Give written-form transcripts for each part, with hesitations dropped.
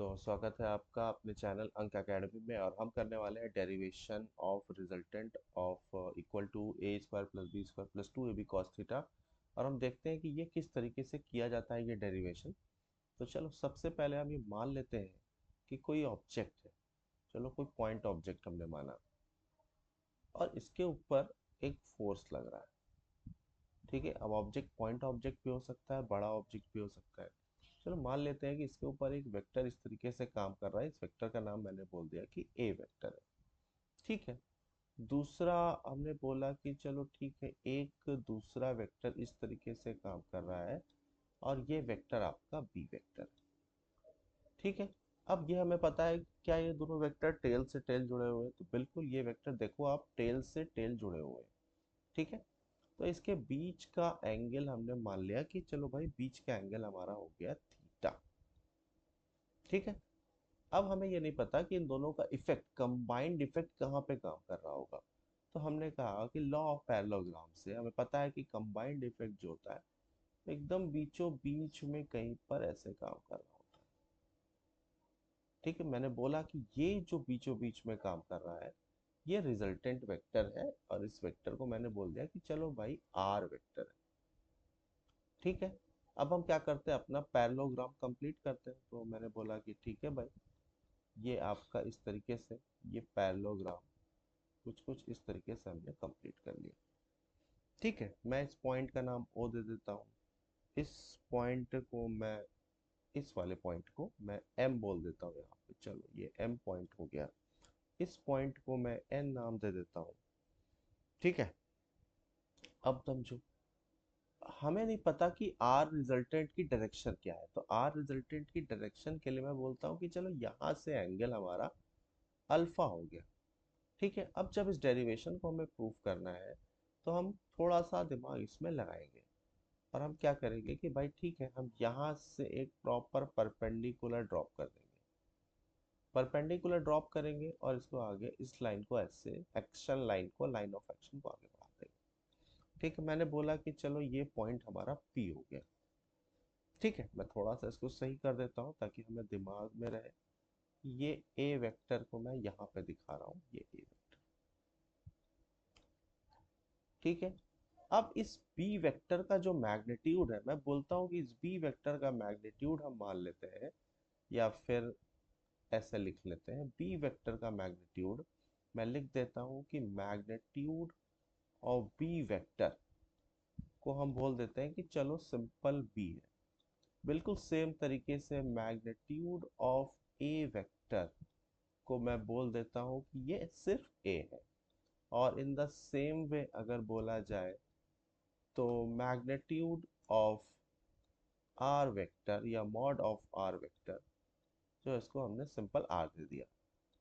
तो स्वागत है आपका अपने चैनल अंक एकेडमी में और हम करने वाले हैं derivation of resultant of equal to A square plus B square plus two A B cos theta. और हम देखते हैं कि ये किस तरीके से किया जाता है ये डेरिवेशन। तो चलो सबसे पहले हम ये मान लेते हैं कि कोई ऑब्जेक्ट है। चलो कोई पॉइंट ऑब्जेक्ट हमने माना और इसके ऊपर एक फोर्स लग रहा है। ठीक है, अब ऑब्जेक्ट पॉइंट ऑब्जेक्ट भी हो सकता है, बड़ा ऑब्जेक्ट भी हो सकता है। चलो मान लेते हैं कि इसके ऊपर एक वेक्टर इस तरीके से काम कर रहा है। इस वेक्टर का नाम मैंने बोल दिया कि ए वेक्टर है। ठीक है, दूसरा हमने बोला कि चलो ठीक है, एक दूसरा वेक्टर इस तरीके से काम कर रहा है और ये वेक्टर आपका बी वेक्टर है। ठीक है, अब ये हमें पता है क्या ये दोनों वेक्टर टेल से टेल जुड़े हुए हैं, तो बिल्कुल ये वेक्टर देखो आप टेल से टेल जुड़े हुए हैं। ठीक है, तो इसके बीच का एंगल हमने मान लिया कि चलो भाई बीच का एंगल हमारा हो गया थीटा। ठीक है, अब हमें ये नहीं पता कि इन दोनों का इफेक्ट कंबाइंड इफेक्ट कहाँ पे काम कर रहा होगा। तो हमने कहा कि लॉ ऑफ पैरेललोग्राम से हमें पता है कि कंबाइंड इफेक्ट जो होता है एकदम बीचों बीच में कहीं पर ऐसे काम कर रहा होता है। ठीक है, मैंने बोला कि ये जो बीचों बीच में काम कर रहा है ये रिजल्टेंट वेक्टर है और इस वेक्टर को मैंने बोल दिया कि चलो भाई आर वेक्टर है। ठीक है, अब हम क्या करते हैं, अपना पैरेललोग्राम कंप्लीट करते हैं। तो मैंने बोला कि ठीक है भाई, ये आपका इस तरीके से ये पैरेललोग्राम कुछ कुछ इस तरीके से हमने कंप्लीट कर लिया। ठीक है, मैं इस पॉइंट का नाम ओ दे देता हूँ। इस पॉइंट को मैं, इस वाले पॉइंट को मैं एम बोल देता हूँ यहाँ पे। चलो ये एम पॉइंट हो गया। इस पॉइंट को मैं एन नाम दे देता हूँ। ठीक है, अब समझो, हमें नहीं पता कि आर रिजल्टेंट की डायरेक्शन क्या है। तो आर रिजल्टेंट की डायरेक्शन के लिए मैं बोलता हूँ कि चलो यहाँ से एंगल हमारा अल्फा हो गया। ठीक है, अब जब इस डेरिवेशन को हमें प्रूफ करना है तो हम थोड़ा सा दिमाग इसमें लगाएंगे और हम क्या करेंगे कि भाई ठीक है, हम यहाँ से एक प्रॉपर परपेंडिकुलर ड्रॉप कर देंगे। परपेंडिकुलर ड्रॉप करेंगे और इसको आगे इस लाइन को ऐसे एक्शन लाइन को, लाइन ऑफ एक्शन को आगे बढ़ा देंगे। ठीक है, मैंने बोला कि चलो ये पॉइंट हमारा पी हो गया। ठीक है, मैं थोड़ा सा इसको सही कर देता हूँ ताकि हमें दिमाग में रहे। ये ए वेक्टर को मैं यहाँ पे दिखा रहा हूँ, ये ए वेक्टर। ठीक है, अब इस बी वेक्टर का जो मैग्नीट्यूड है, मैं बोलता हूँ कि इस बी वेक्टर का मैग्नीट्यूड हम मान लेते हैं, या फिर ऐसे लिख लेते हैं, बी वेक्टर का मैग्नीट्यूड मैं लिख देता हूँ कि मैग्नीट्यूड ऑफ बी वेक्टर को हम बोल देते हैं कि चलो सिंपल बी है। बिल्कुल सेम तरीके से मैग्नीट्यूड ऑफ ए वेक्टर को मैं बोल देता हूँ कि ये सिर्फ ए है। और इन द सेम वे अगर बोला जाए तो मैग्नीट्यूड ऑफ आर वेक्टर या मॉड ऑफ आर वेक्टर, जो इसको हमने सिंपल आर दे दिया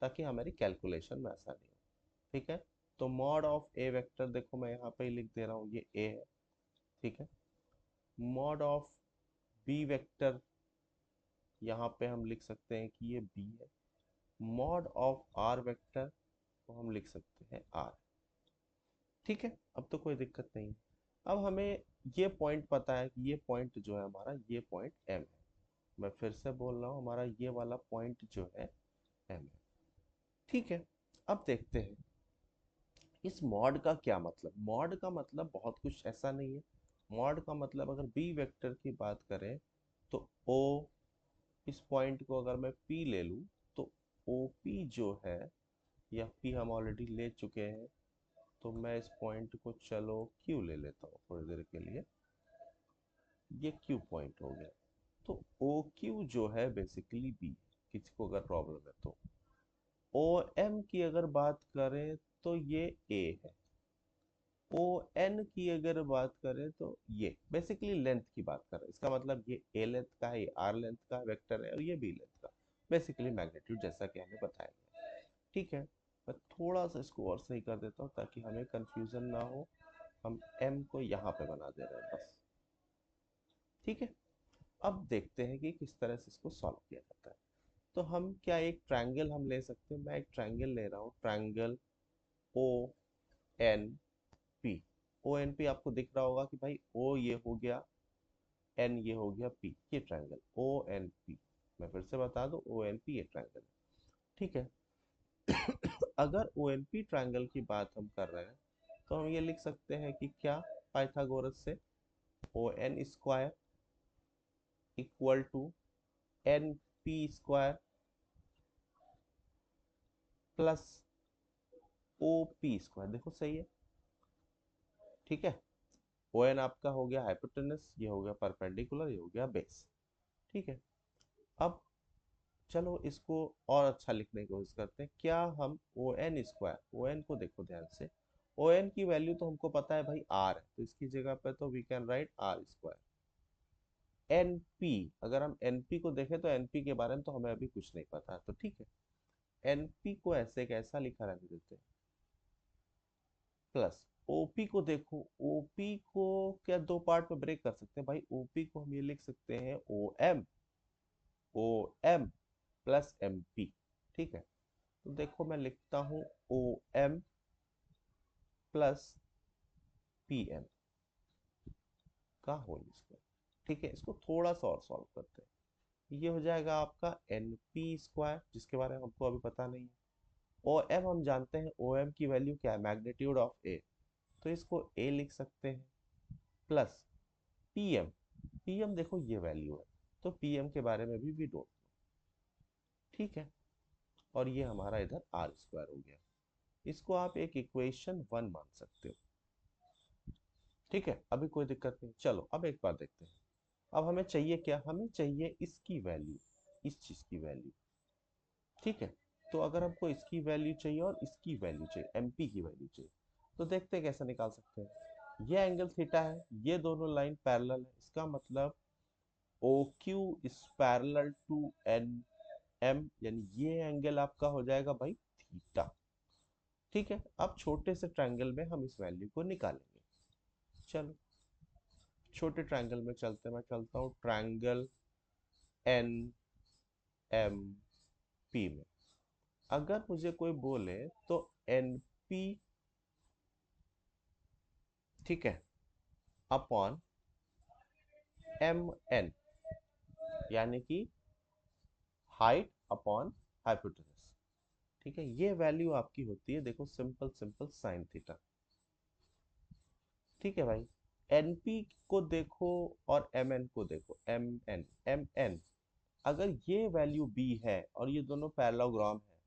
ताकि हमारी कैलकुलेशन में ऐसा नहीं हो। ठीक है, तो मॉड ऑफ ए वेक्टर देखो मैं यहाँ पे ही लिख दे रहा हूँ, ये ए है। ठीक है, मॉड ऑफ बी वेक्टर यहाँ पे हम लिख सकते हैं कि ये बी है। मॉड ऑफ आर वेक्टर को हम लिख सकते हैं आर। ठीक है, अब तो कोई दिक्कत नहीं है। अब हमें ये पॉइंट पता है कि ये पॉइंट जो है हमारा, ये पॉइंट एम है। मैं फिर से बोल रहा हूँ, हमारा ये वाला पॉइंट जो है एम है। ठीक है, अब देखते हैं इस मॉड का क्या मतलब। मॉड का मतलब बहुत कुछ ऐसा नहीं है। मॉड का मतलब अगर बी वेक्टर की बात करें तो ओ, इस पॉइंट को अगर मैं पी ले लूँ तो ओ पी जो है, या पी हम ऑलरेडी ले चुके हैं, तो मैं इस पॉइंट को चलो क्यू ले लेता हूँ थोड़ी देर के लिए। ये क्यू पॉइंट हो गया। तो ओ क्यू जो है बेसिकली बी, किसी को अगर प्रॉब्लम है तो। ओ एम की अगर बात करें तो ये ए है। ओ एन की अगर बात करें तो ये बेसिकली लेंथ की बात कर रहे हैं। इसका मतलब ये ए लेंथ का है, ये आर लेंथ का वेक्टर है और ये बी लेंथ का। बेसिकली मैग्नीट्यूड जैसा कि हमें बताया गया। ठीक है, मैं थोड़ा सा इसको और सही कर देता हूँ ताकि हमें कंफ्यूजन ना हो। हम m को यहाँ पे बना दे रहे हैं बस। ठीक है, अब देखते हैं कि किस तरह से इसको सॉल्व किया जाता है। तो हम क्या, एक ट्रायंगल हम ले सकते हैं। मैं एक ट्रायंगल ले रहा हूँ, triangle O N P. O N P आपको दिख रहा होगा कि भाई ओ ये हो गया, एन ये हो गया, पी, ये ट्रायंगल ओ एन पी। मैं फिर से बता दूं, ओ एन पी ये ट्रायंगल है। ठीक है। अगर ओ एन पी ट्रायंगल की बात हम कर रहे हैं तो हम ये लिख सकते हैं कि क्या, पाइथागोरस से O N square equal to N P square plus O P square. देखो सही है। ठीक है। ओ एन आपका हो गया हाइपोटेनस, ये हो गया परपेंडिकुलर, ये हो गया बेस। ठीक है। अब चलो इसको और अच्छा लिखने की कोशिश करते हैं। क्या हम O N square, O N को देखो ध्यान से, ओ एन की वैल्यू तो हमको पता है भाई आर है, तो इसकी जगह पे तो we can write R square. N P, अगर हम एन पी को देखें तो एन पी के बारे में तो हमें अभी कुछ नहीं पता, तो ठीक है, एन पी को ऐसे कैसा लिखा रहने देते हैं, प्लस ओपी को देखो, ओपी को क्या दो पार्ट में ब्रेक कर सकते हैं भाई, ओपी को हम ये लिख सकते हैं O M, O M plus M P. ठीक है। तो देखो मैं लिखता हूं O M plus P M का होल स्क्वायर। ठीक है। इसको थोड़ा सा और सॉल्व करते हैं, ये हो जाएगा आपका एन पी स्क्वायर, जिसके बारे में हमको अभी पता नहीं है। ओ एम हम जानते हैं, ओ एम की वैल्यू क्या है, मैग्नीट्यूड ऑफ ए, तो इसको ए लिख सकते हैं, प्लस पीएम, पीएम देखो ये वैल्यू है, तो पीएम के बारे में भी वी डोंट। ठीक है। और ये हमारा इधर आर स्क्वायर हो गया। इसको आप एक इक्वेशन वन मान सकते हो। ठीक है। अभी कोई दिक्कत नहीं। चलो अब एक बार देखते हैं। अब हमें चाहिए क्या, हमें चाहिए इसकी वैल्यू, इस चीज की वैल्यू। ठीक है। तो अगर हमको इसकी वैल्यू चाहिए और इसकी वैल्यू चाहिए, एमपी की वैल्यू चाहिए, तो देखते हैं कैसे निकाल सकते हैं। ये एंगल थीटा है, ये दोनों लाइन पैरेलल है, इसका मतलब O Q is parallel to N M, यानी ये एंगल आपका हो जाएगा भाई थीटा। ठीक है। अब छोटे से ट्रायंगल में हम इस वैल्यू को निकालेंगे। चलो छोटे ट्रायंगल में चलते हैं, मैं चलता हूँ ट्रायंगल एन एम पी में। अगर मुझे कोई बोले तो एन पी, ठीक है, अपॉन एम एन, यानी कि हाइट अपॉन हाइपोटेनस। ठीक है। ये वैल्यू आपकी होती है, देखो सिंपल सिंपल साइन थीटा। ठीक है भाई। एनपी को देखो और एम एन को देखो, एम एन, एम एन, अगर ये वैल्यू बी है और ये दोनों पैरेललोग्राम है,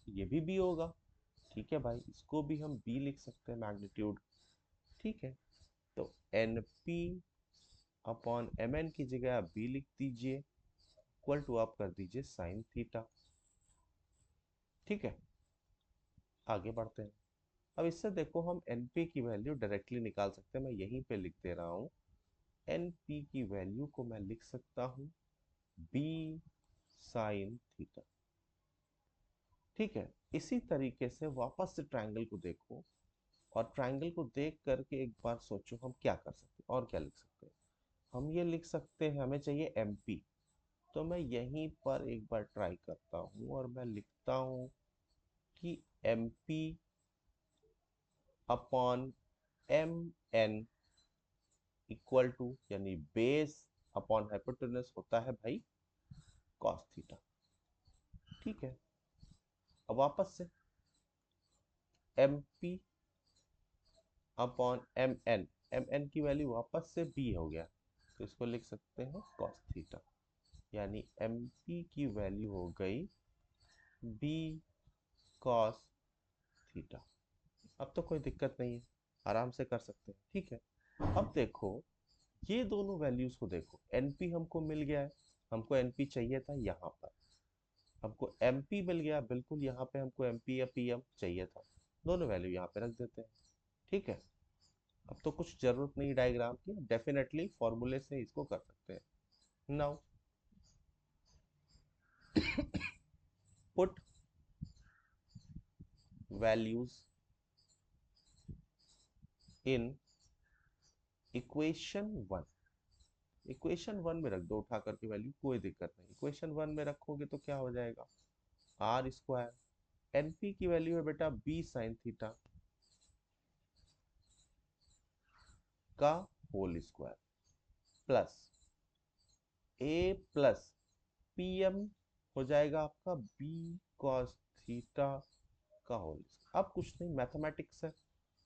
ये भी बी होगा। ठीक है भाई, इसको भी हम बी लिख सकते हैं, मैग्नीट्यूड। ठीक है। तो N P upon M N की जगह आप बी लिख दीजिए, इक्वल टू आप कर दीजिए साइन थीटा। ठीक है। आगे बढ़ते हैं। अब इससे देखो हम एनपी की वैल्यू डायरेक्टली निकाल सकते हैं, मैं यहीं पे लिख दे रहा हूँ। एनपी की वैल्यू को मैं लिख सकता हूँ बी साइन थीटा। ठीक है। इसी तरीके से वापस से ट्रायंगल को देखो, और ट्रायंगल को देख करके एक बार सोचो हम क्या कर सकते हैं और क्या लिख सकते हैं। हम ये लिख सकते हैं, हमें चाहिए एमपी, तो मैं यहीं पर एक बार ट्राई करता हूँ और मैं लिखता हूँ कि MP upon M N equal to, यानी बेस अपॉन हाइपोटेनस होता है भाई कॉस थीटा। ठीक है। अब वापस से M P upon M N, M N की वैल्यू वापस से बी हो गया, तो इसको लिख सकते हैं कॉस थीटा, यानी एम पी की वैल्यू हो गई बी कॉस थीटा। अब तो कोई दिक्कत नहीं है, आराम से कर सकते हैं। ठीक है। अब देखो ये दोनों वैल्यूज को देखो, एनपी हमको मिल गया है, हमको एनपी चाहिए था यहाँ पर, हमको एमपी मिल गया बिल्कुल यहाँ पे, हमको एमपी या पीएम चाहिए था, दोनों वैल्यू यहाँ पे रख देते हैं। ठीक है। अब तो कुछ जरूरत नहीं डायग्राम की, डेफिनेटली फॉर्मूले से इसको कर सकते हैं। Now put values in equation one. Equation one में रख दो उठा करके वैल्यू, कोई दिक्कत नहीं। इक्वेशन वन में रखोगे तो क्या हो जाएगा, आर स्क्वायर, एनपी की वैल्यू है बेटा बी साइन थीटा का होल स्क्वायर, प्लस ए प्लस पी एम हो जाएगा आपका बी कॉस थीटा का होल। अब कुछ नहीं, मैथमेटिक्स है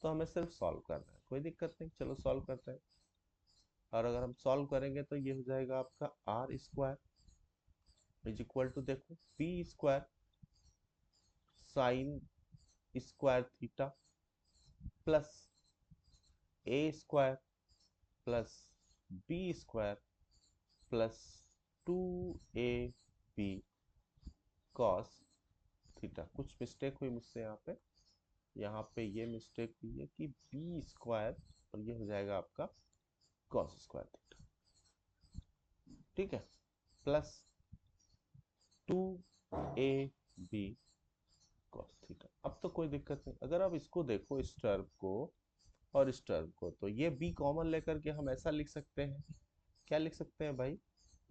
तो हमें सिर्फ सॉल्व करना है, कोई दिक्कत नहीं, चलो सॉल्व करते हैं। और अगर हम सॉल्व करेंगे तो ये हो जाएगा आपका R square is equal to, देखो, B square sine square theta plus A square plus B square plus 2ab cos theta. कुछ मिस्टेक हुई मुझसे यहाँ पे ये मिस्टेक हुई है कि बी स्क्वायर और ये हो जाएगा आपका कॉस स्क्वायर थीटा, ठीक है, प्लस 2ab कॉस थीटा। अब तो कोई दिक्कत नहीं, अगर आप इसको देखो इस टर्म को और इस टर्म को, तो ये b कॉमन लेकर के हम ऐसा लिख सकते हैं, क्या लिख सकते हैं भाई,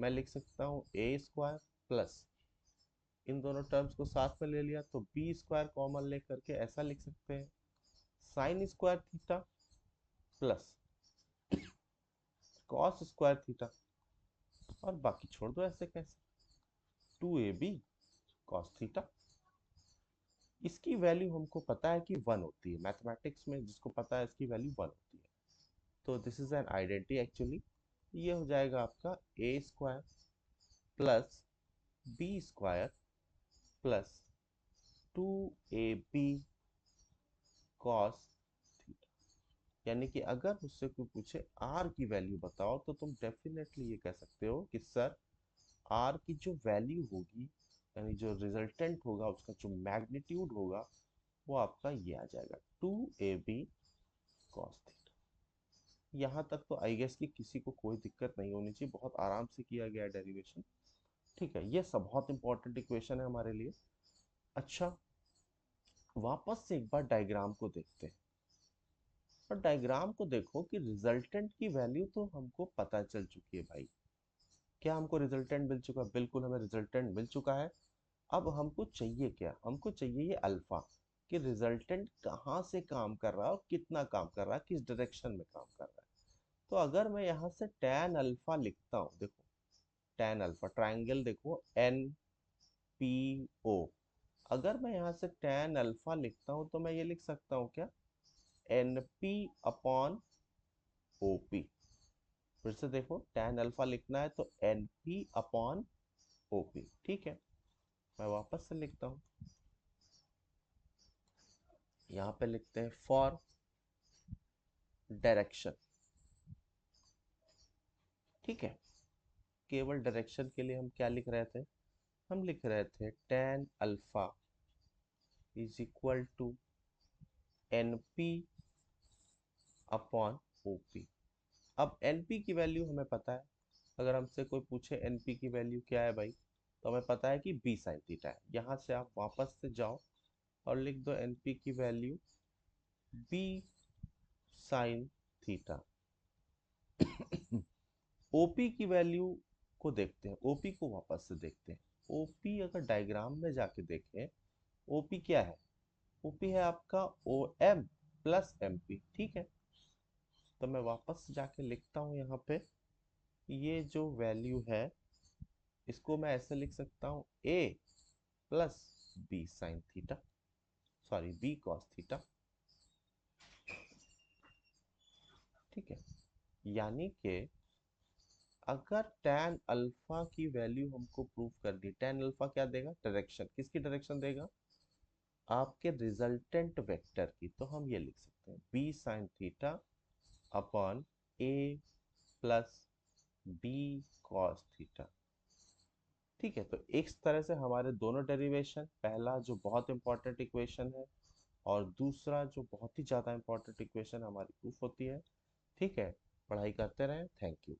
मैं लिख सकता हूँ ए स्क्वायर प्लस, इन दोनों टर्म्स को साथ में ले लिया तो बी स्क्वायर कॉमन लेकर के ऐसा लिख सकते हैं sign square theta plus cos square theta, और बाकी छोड़ दो ऐसे कैसे, 2ab कॉस थीटा। इसकी वैल्यू हमको पता है कि 1 होती है, मैथमेटिक्स में जिसको पता है इसकी वैल्यू 1 होती है, तो this is an identity actually. ये हो जाएगा आपका A square plus B square plus 2ab cos theta. यानी कि अगर मुझसे कोई पूछे आर की वैल्यू बताओ तो तुम डेफिनेटली ये कह सकते हो कि सर आर की जो वैल्यू होगी, यानी जो रिजल्टेंट होगा उसका जो मैग्नीट्यूड होगा वो आपका ये आ जाएगा 2ab कॉस थीटा। यहाँ तक तो आई गेस कि किसी को कोई दिक्कत नहीं होनी चाहिए, बहुत आराम से किया गया डेरिवेशन, ठीक है। ये सब बहुत इंपॉर्टेंट इक्वेशन है हमारे लिए। अच्छा, वापस से एक बार डायग्राम को देखते हैं, और डायग्राम को देखो कि रिजल्टेंट की वैल्यू तो हमको पता चल चुकी है भाई। क्या हमको रिजल्टेंट मिल चुका, बिल्कुल हमें रिजल्टेंट मिल चुका है। अब हमको चाहिए क्या, हमको चाहिए ये अल्फा, कि रिजल्टेंट कहाँ से काम कर रहा है और कितना काम कर रहा है, किस डायरेक्शन में काम कर रहा है। तो अगर मैं यहाँ से tan अल्फा लिखता हूँ, देखो tan अल्फा ट्राइंगल, देखो एन पी ओ, अगर मैं यहाँ से tan अल्फा लिखता हूँ तो मैं ये लिख सकता हूँ क्या, N P upon O P. फिर से देखो, tan अल्फा लिखना है तो N P upon O P, ठीक है। मैं वापस से लिखता हूँ, यहाँ पे लिखते हैं फॉर डायरेक्शन, ठीक है। केवल डायरेक्शन के लिए हम क्या लिख रहे थे, हम लिख रहे थे tan alpha is equal to N P upon O P. अब एनपी की वैल्यू हमें पता है, अगर हमसे कोई पूछे एनपी की वैल्यू क्या है भाई, तो हमें पता है कि बी साइन थीटा है। यहाँ से आप वापस से जाओ और लिख दो एनपी की value B sine theta. OP की वैल्यू को देखते हैं, ओपी को वापस से देखते हैं। ओपी अगर डायग्राम में जाके देखें, ओपी क्या है, ओपी है आपका O M plus M P, ठीक है। तो मैं वापस जाके लिखता हूँ यहाँ पे, ये जो वैल्यू है इसको मैं ऐसे लिख सकता हूँ A plus B sine theta, sorry B cos theta, ठीक है। यानी कि अगर tan अल्फा की वैल्यू हमको प्रूव कर दी, tan अल्फा क्या देगा, डायरेक्शन, किसकी डायरेक्शन देगा, आपके रिजल्टेंट वेक्टर की, तो हम ये लिख सकते हैं बी साइन थीटा अपॉन ए प्लस बी कॉस थीटा, ठीक है। तो इस तरह से हमारे दोनों डेरिवेशन, पहला जो बहुत इंपॉर्टेंट इक्वेशन है और दूसरा जो बहुत ही ज़्यादा इंपॉर्टेंट इक्वेशन हमारी प्रूफ होती है, ठीक है। पढ़ाई करते रहें, थैंक यू।